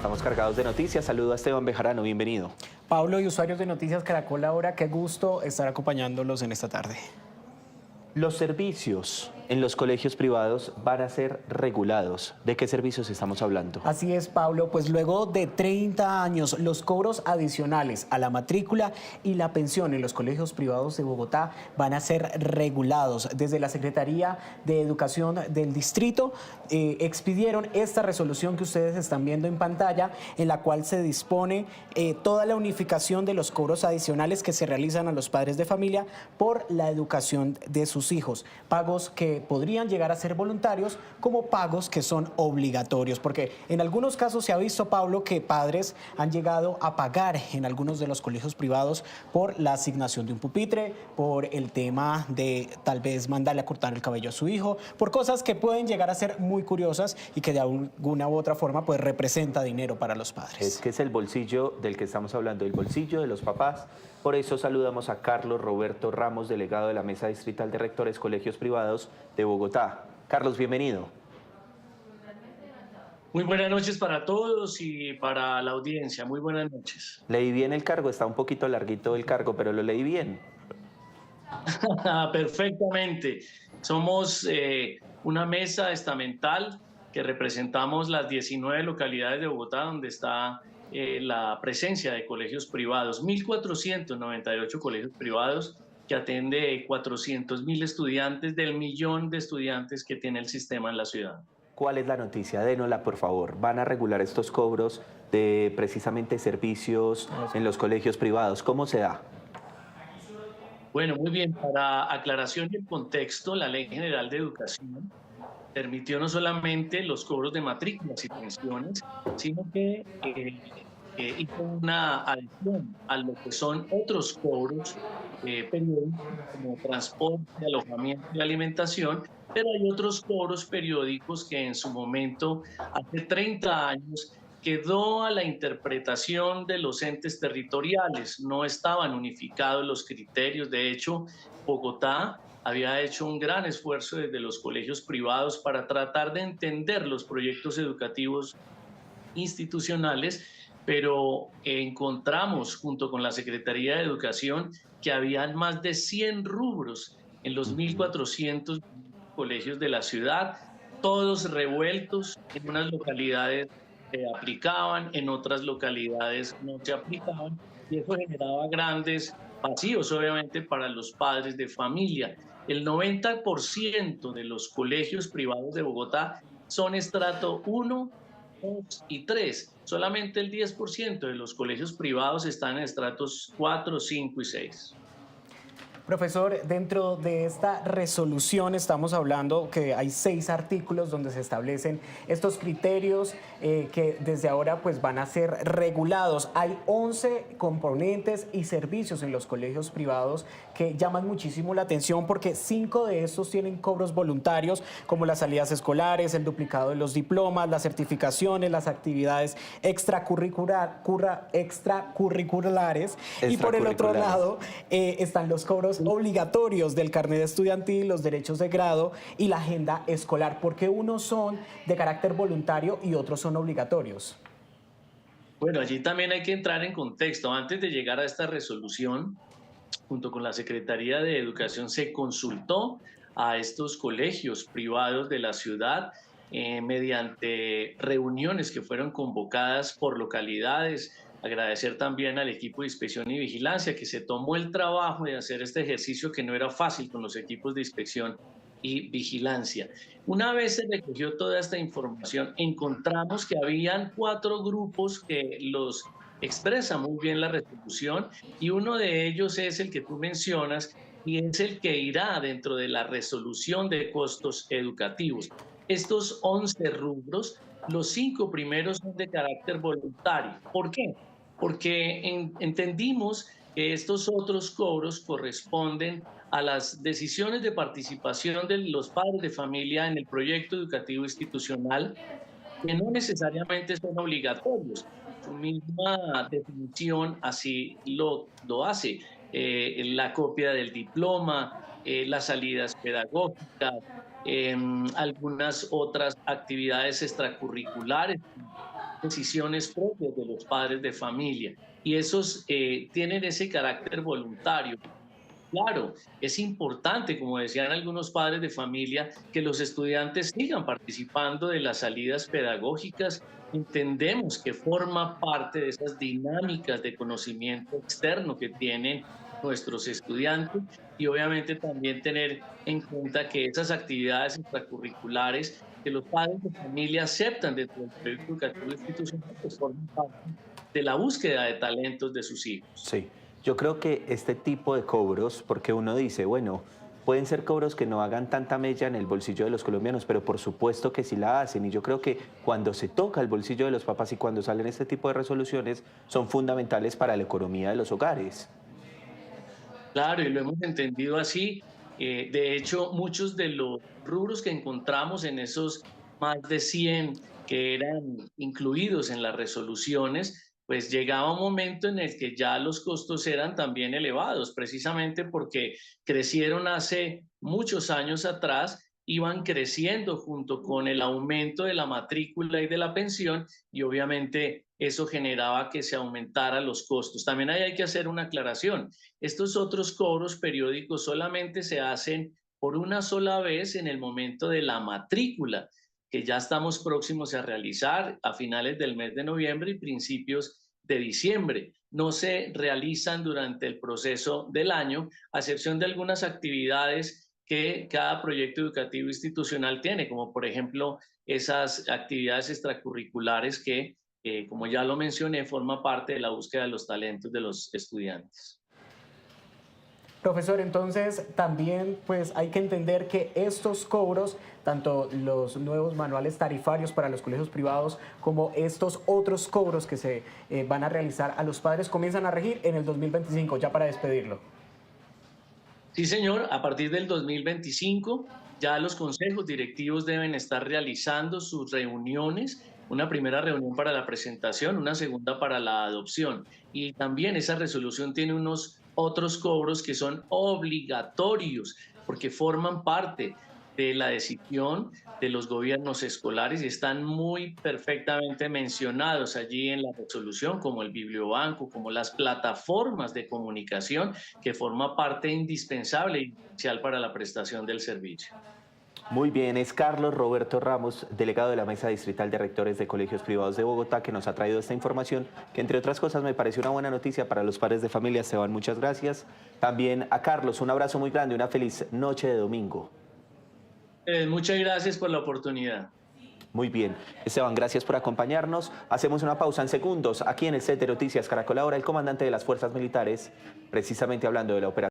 Estamos cargados de noticias. Saludo a Esteban Bejarano, bienvenido. Pablo y usuarios de Noticias Caracol ahora, qué gusto estar acompañándolos en esta tarde. Los servicios en los colegios privados van a ser regulados. ¿De qué servicios estamos hablando? Así es, Pablo, pues luego de 30 años, los cobros adicionales a la matrícula y la pensión en los colegios privados de Bogotá van a ser regulados. Desde la Secretaría de Educación del Distrito expidieron esta resolución que ustedes están viendo en pantalla, en la cual se dispone toda la unificación de los cobros adicionales que se realizan a los padres de familia por la educación de sus hijos. Pagos que podrían llegar a ser voluntarios como pagos que son obligatorios, porque en algunos casos se ha visto, Pablo, que padres han llegado a pagar en algunos de los colegios privados por la asignación de un pupitre, por el tema de tal vez mandarle a cortar el cabello a su hijo, por cosas que pueden llegar a ser muy curiosas y que de alguna u otra forma pues representa dinero para los padres. Es que es el bolsillo del que estamos hablando, el bolsillo de los papás. Por eso saludamos a Carlos Roberto Ramos, delegado de la Mesa Distrital de Rectores Colegios Privados de Bogotá. Carlos, bienvenido. Muy buenas noches para todos y para la audiencia. Muy buenas noches. Leí bien el cargo, está un poquito larguito el cargo, pero lo leí bien. Perfectamente. Somos una mesa estamental que representamos las 19 localidades de Bogotá donde está la presencia de colegios privados, 1.498 colegios privados que atiende 400.000 estudiantes del millón de estudiantes que tiene el sistema en la ciudad. ¿Cuál es la noticia? Dénosla, por favor. ¿Van a regular estos cobros de precisamente servicios en los colegios privados? ¿Cómo se da? Bueno, muy bien. Para aclaración y el contexto, la Ley General de Educación permitió no solamente los cobros de matrículas y pensiones, sino que hizo una adición a lo que son otros cobros periódicos como transporte, alojamiento y alimentación, pero hay otros cobros periódicos que en su momento, hace 30 años, quedó a la interpretación de los entes territoriales, no estaban unificados los criterios. De hecho, Bogotá había hecho un gran esfuerzo desde los colegios privados para tratar de entender los proyectos educativos institucionales, pero encontramos junto con la Secretaría de Educación que habían más de 100 rubros en los 1.400 colegios de la ciudad, todos revueltos. En unas localidades se aplicaban, en otras localidades no se aplicaban, y eso generaba grandes vacíos, obviamente, para los padres de familia. El 90% de los colegios privados de Bogotá son estrato 1, 2 y 3. Solamente el 10% de los colegios privados están en estratos 4, 5 y 6. Profesor, dentro de esta resolución estamos hablando que hay 6 artículos donde se establecen estos criterios que desde ahora pues van a ser regulados. Hay 11 componentes y servicios en los colegios privados que llaman muchísimo la atención porque 5 de estos tienen cobros voluntarios, como las salidas escolares, el duplicado de los diplomas, las certificaciones, las actividades extracurriculares. Y por el otro lado están los cobros obligatorios del carnet estudiantil, los derechos de grado y la agenda escolar, porque unos son de carácter voluntario y otros son obligatorios. Bueno, allí también hay que entrar en contexto. Antes de llegar a esta resolución, junto con la Secretaría de Educación, se consultó a estos colegios privados de la ciudad mediante reuniones que fueron convocadas por localidades. Agradecer también al equipo de inspección y vigilancia que se tomó el trabajo de hacer este ejercicio que no era fácil con los equipos de inspección y vigilancia. Una vez se recogió toda esta información, encontramos que habían 4 grupos que los expresa muy bien la resolución, y uno de ellos es el que tú mencionas y es el que irá dentro de la resolución de costos educativos. Estos 11 rubros, los 5 primeros son de carácter voluntario. ¿Por qué? Porque entendimos que estos otros cobros corresponden a las decisiones de participación de los padres de familia en el proyecto educativo institucional, que no necesariamente son obligatorios. Su misma definición así lo hace. La copia del diploma, las salidas pedagógicas, algunas otras actividades extracurriculares, decisiones propias de los padres de familia. Y esos tienen ese carácter voluntario. Claro, es importante, como decían algunos padres de familia, que los estudiantes sigan participando de las salidas pedagógicas. Entendemos que forma parte de esas dinámicas de conocimiento externo que tienen nuestros estudiantes y obviamente también tener en cuenta que esas actividades extracurriculares que los padres de familia aceptan dentro del proyecto educativo institucional pues forman parte de la búsqueda de talentos de sus hijos. Sí, yo creo que este tipo de cobros, porque uno dice, bueno, pueden ser cobros que no hagan tanta mella en el bolsillo de los colombianos, pero por supuesto que sí la hacen. Y yo creo que cuando se toca el bolsillo de los papás y cuando salen este tipo de resoluciones, son fundamentales para la economía de los hogares. Claro, y lo hemos entendido así. De hecho, muchos de los rubros que encontramos en esos más de 100 que eran incluidos en las resoluciones, pues llegaba un momento en el que ya los costos eran también elevados, precisamente porque crecieron hace muchos años atrás, iban creciendo junto con el aumento de la matrícula y de la pensión, y obviamente eso generaba que se aumentaran los costos. También ahí hay que hacer una aclaración. Estos otros cobros periódicos solamente se hacen por una sola vez en el momento de la matrícula, que ya estamos próximos a realizar a finales del mes de noviembre y principios de diciembre. No se realizan durante el proceso del año, a excepción de algunas actividades que cada proyecto educativo institucional tiene, como por ejemplo esas actividades extracurriculares que, como ya lo mencioné, forma parte de la búsqueda de los talentos de los estudiantes. Profesor, entonces también pues hay que entender que estos cobros, tanto los nuevos manuales tarifarios para los colegios privados como estos otros cobros que se van a realizar a los padres comienzan a regir en el 2025, ya para despedirlo. Sí, señor, a partir del 2025 ya los consejos directivos deben estar realizando sus reuniones, una primera reunión para la presentación, una segunda para la adopción. Y también esa resolución tiene unos otros cobros que son obligatorios porque forman parte de la decisión de los gobiernos escolares y están muy perfectamente mencionados allí en la resolución, como el bibliobanco, como las plataformas de comunicación, que forma parte indispensable y esencial para la prestación del servicio. Muy bien, es Carlos Roberto Ramos, delegado de la Mesa Distrital de Rectores de Colegios Privados de Bogotá, que nos ha traído esta información, que entre otras cosas me parece una buena noticia para los padres de familia. Esteban, muchas gracias. También a Carlos, un abrazo muy grande, una feliz noche de domingo. Muchas gracias por la oportunidad. Muy bien. Esteban, gracias por acompañarnos. Hacemos una pausa en segundos. Aquí en el set de Noticias Caracol Ahora, el comandante de las Fuerzas Militares, precisamente hablando de la operación.